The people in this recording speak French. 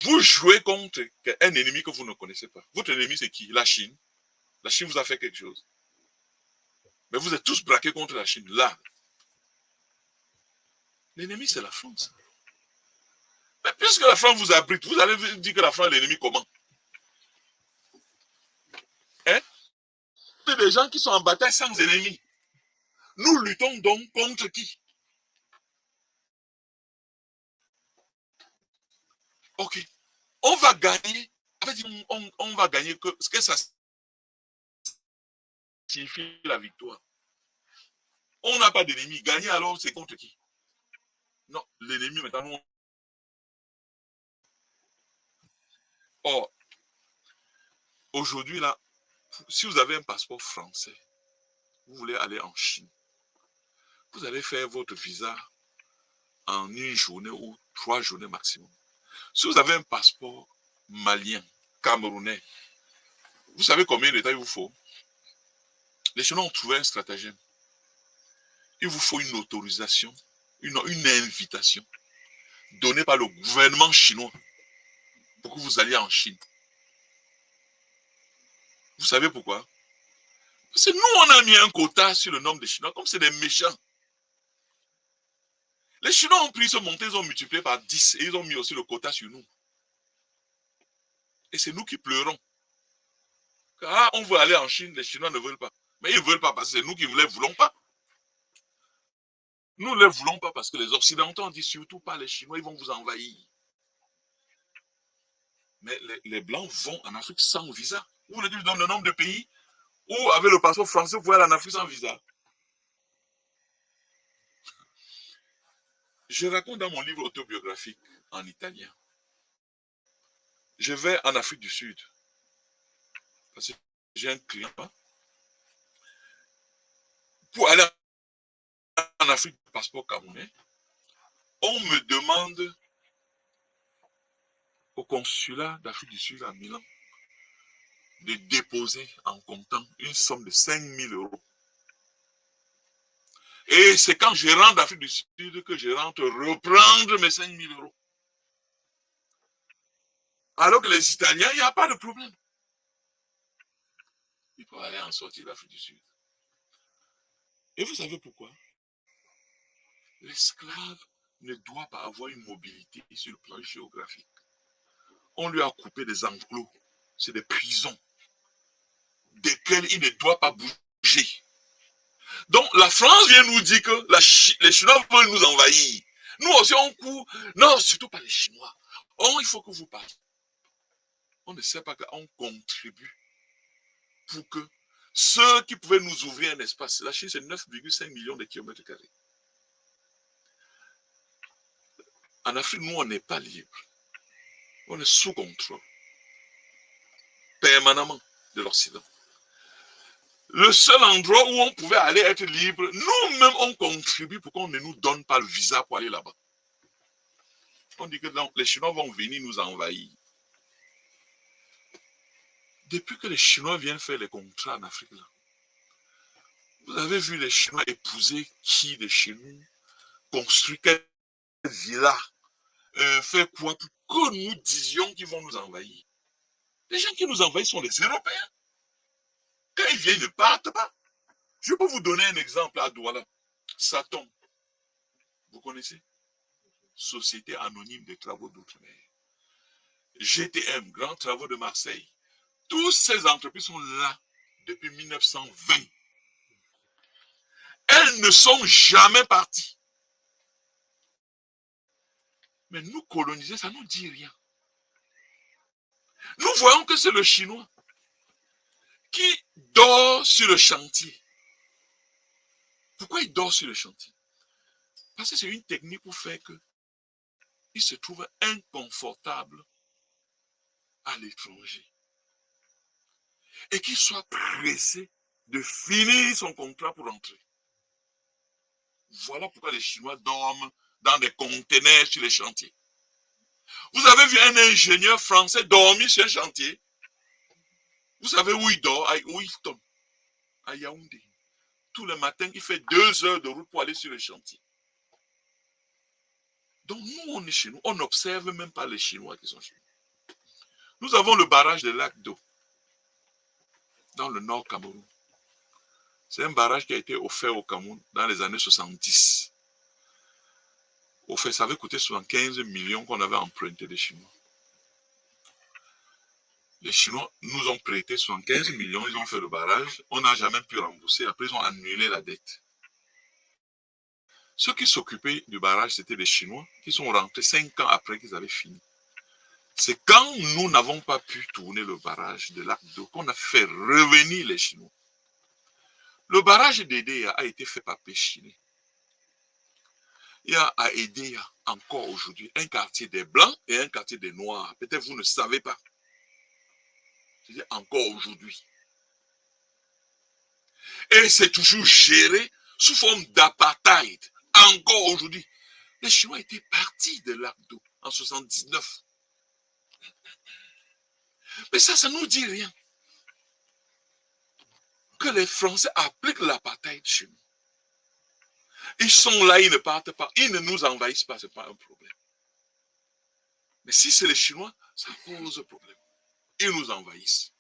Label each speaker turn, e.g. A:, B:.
A: Vous jouez contre un ennemi que vous ne connaissez pas. Votre ennemi, c'est qui? La Chine. La Chine vous a fait quelque chose. Mais vous êtes tous braqués contre la Chine. Là, l'ennemi, c'est la France. Mais puisque la France vous abrite, vous allez dire que la France est l'ennemi comment? Hein? C'est des gens qui sont en bataille sans ennemis. Nous luttons donc contre qui? Ok. On va gagner. En fait, on va gagner que ce que ça signifie la victoire. On n'a pas d'ennemi. Gagner alors, c'est contre qui? Non, l'ennemi maintenant. Or, aujourd'hui, là, si vous avez un passeport français, vous voulez aller en Chine, vous allez faire votre visa en une journée ou 3 journées maximum. Si vous avez un passeport malien, camerounais, vous savez combien de temps il vous faut? Les Chinois ont trouvé un stratagème. Il vous faut une autorisation, une invitation donnée par le gouvernement chinois pour que vous alliez en Chine. Vous savez pourquoi? Parce que nous, on a mis un quota sur le nombre de Chinois, comme c'est des méchants. Les Chinois ont pris ce monté, ils ont multiplié par 10 et ils ont mis aussi le quota sur nous. Et c'est nous qui pleurons. Ah, on veut aller en Chine, les Chinois ne veulent pas. Mais ils ne veulent pas parce que c'est nous qui ne les voulons pas. Nous ne les voulons pas parce que les Occidentaux ont dit surtout pas les Chinois, ils vont vous envahir. Mais les Blancs vont en Afrique sans visa. Vous voulez dire dans le nombre de pays où avec le passeport français, vous pouvez aller en Afrique sans visa. Je raconte dans mon livre autobiographique en italien. Je vais en Afrique du Sud. Parce que j'ai un client. Pour aller en Afrique, passeport camerounais, on me demande au consulat d'Afrique du Sud à Milan de déposer en comptant une somme de 5 000 euros. Et c'est quand je rentre d'Afrique du Sud que je rentre reprendre mes 5 000 euros. Alors que les Italiens, il n'y a pas de problème. Ils peuvent aller en sortir d'Afrique du Sud. Et vous savez pourquoi? L'esclave ne doit pas avoir une mobilité sur le plan géographique. On lui a coupé des enclos, c'est des prisons, desquelles il ne doit pas bouger. Donc la France vient nous dire que les Chinois veulent nous envahir. Nous aussi on court. Non, surtout pas les Chinois. Oh, il faut que vous parliez. On ne sait pas qu'on contribue pour que ceux qui pouvaient nous ouvrir un espace, la Chine c'est 9,5 millions de kilomètres carrés. En Afrique, nous on n'est pas libre. On est sous contrôle permanemment de l'Occident. Le seul endroit où on pouvait aller être libre, nous-mêmes on contribue pour qu'on ne nous donne pas le visa pour aller là-bas. On dit que non, les Chinois vont venir nous envahir. Depuis que les Chinois viennent faire les contrats en Afrique, là, vous avez vu les Chinois épouser qui de chez nous, construire quelle villa, faire quoi pour que nous disions qu'ils vont nous envahir. Les gens qui nous envahissent sont les Européens. Quand ils viennent, ils ne partent pas. Je peux vous donner un exemple à Douala. Satom. Vous connaissez? Société anonyme de travaux d'outre-mer. GTM, Grands Travaux de Marseille. Toutes ces entreprises sont là depuis 1920. Elles ne sont jamais parties. Mais nous coloniser, ça ne nous dit rien. Nous voyons que c'est le Chinois qui dort sur le chantier. Pourquoi il dort sur le chantier? Parce que c'est une technique pour faire qu'il se trouve inconfortable à l'étranger. Et qu'il soit pressé de finir son contrat pour rentrer. Voilà pourquoi les Chinois dorment dans des conteneurs sur les chantiers. Vous avez vu un ingénieur français dormir sur un chantier? Vous savez où il dort, où il tombe? À Yaoundé. Tout le matin, il fait 2 heures de route pour aller sur le chantier. Donc nous, on est chez nous. On n'observe même pas les Chinois qui sont chez nous. Nous avons le barrage de lac d'eau dans le nord Cameroun. C'est un barrage qui a été offert au Cameroun dans les années 70. Au fait, ça avait coûté 75 millions qu'on avait emprunté des Chinois. Les Chinois nous ont prêté 75 millions, ils ont fait le barrage, on n'a jamais pu rembourser, après ils ont annulé la dette. Ceux qui s'occupaient du barrage, c'était les Chinois, qui sont rentrés 5 ans après qu'ils avaient fini. C'est quand nous n'avons pas pu tourner le barrage de lac d'eau qu'on a fait revenir les Chinois. Le barrage d'Edea a été fait par Péchiné. Il y a à Edea, encore aujourd'hui, un quartier des Blancs et un quartier des Noirs. Peut-être vous ne savez pas. C'est encore aujourd'hui. Et c'est toujours géré sous forme d'apartheid. Encore aujourd'hui. Les Chinois étaient partis de lac d'eau en 79. Mais ça ne nous dit rien. Que les Français appliquent l'apartheid chez nous. Ils sont là, ils ne partent pas, ils ne nous envahissent pas, ce n'est pas un problème. Mais si c'est les Chinois, ça pose problème. Ils nous envahissent.